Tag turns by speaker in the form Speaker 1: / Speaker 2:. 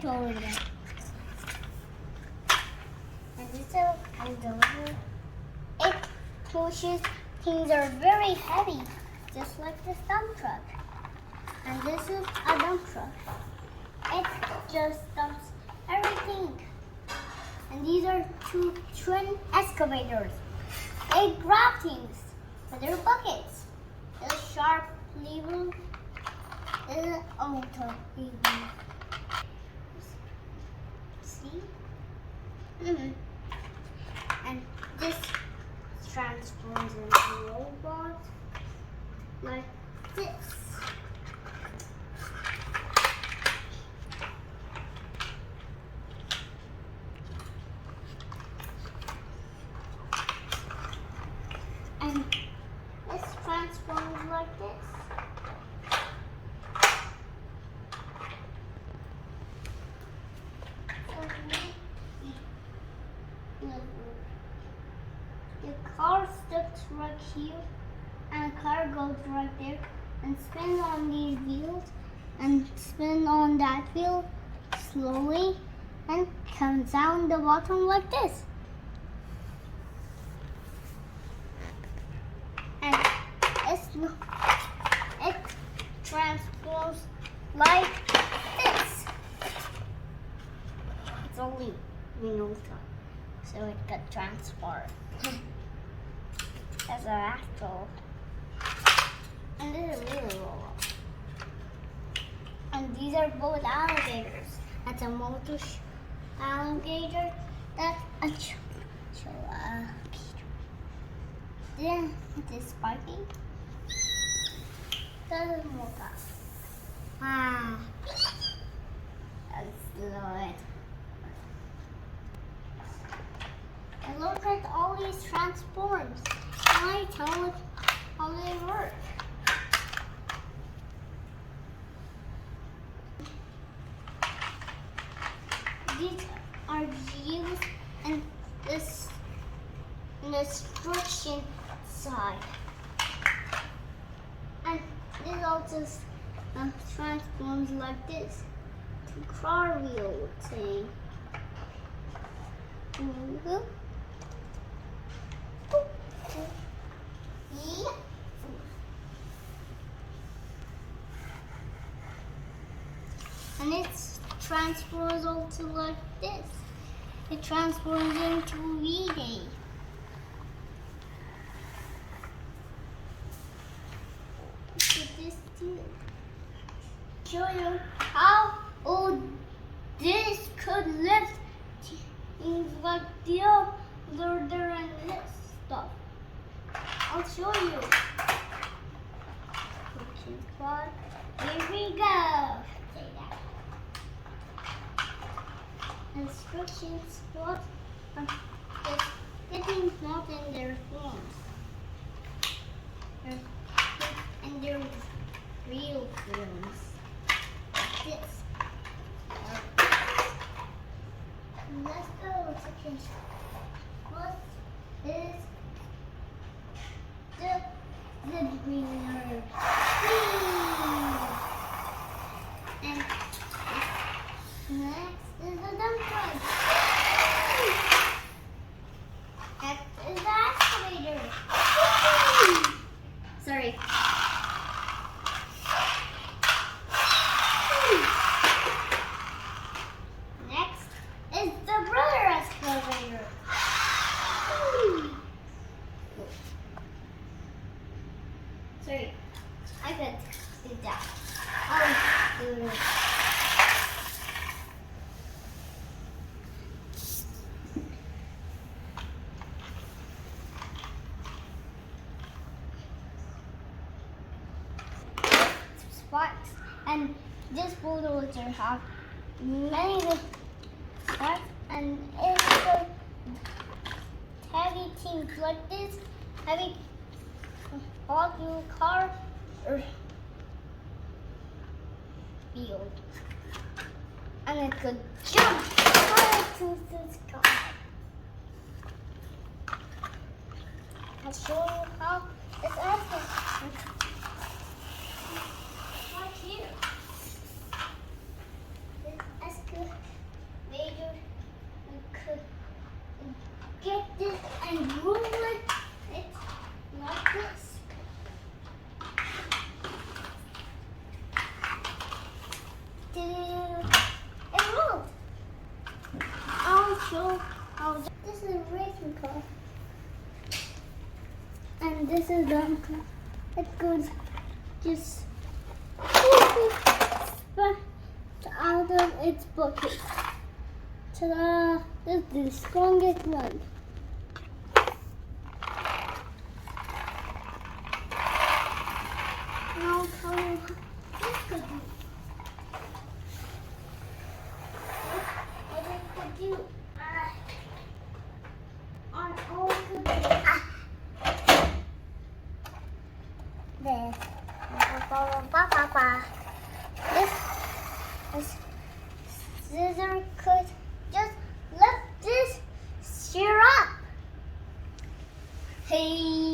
Speaker 1: right over there. And this is over. It pushes things are very heavy, just like this dump truck. And this is a dump truck. It just dumps everything. And these are two twin excavators. They grab things with their buckets. This is sharp lever. This is a motor lever. See? And this transforms into a robot like this. And this transforms like this. The car sticks right here, and the car goes right there, and spins on these wheels, and spins on that wheel slowly, and comes down the bottom like this. And it transforms like this. It's only time, so it got transformed as an actual. And this is a really roll. And these are both alligators. That's a motor alligator. That's a alligator. Then it is spiky. That is motor. Let's slow it. And look at all these transforms. Can I tell how they work? These are used in this instruction side. And this also transforms like this. To car wheel thing. And it transforms also like this. It transforms into V-Day. Look at this too. Show you how this could lift things like the other and this stuff. I'll show you. Here we go. Say that. Instructions what getting not in their forms. In their real forms. This. Let's go to what is the greener. And next is the dump truck. Next is the excavator. Sorry. Next is the brother excavator. Sorry, I could do that. I'll do it. Spots, and this bulldozer have many spots, and it's the heavy things like this, heavy all your car or field, and it could jump high to the sky. I'll show you how it's active. Right here. This excavator show how this is racing car. And this is dump truck. It goes just out of its bucket. Ta-da! This is the strongest one. Now tell me this could be. What it could do on all could be. This. This scissor could just lift this shear up. Hey.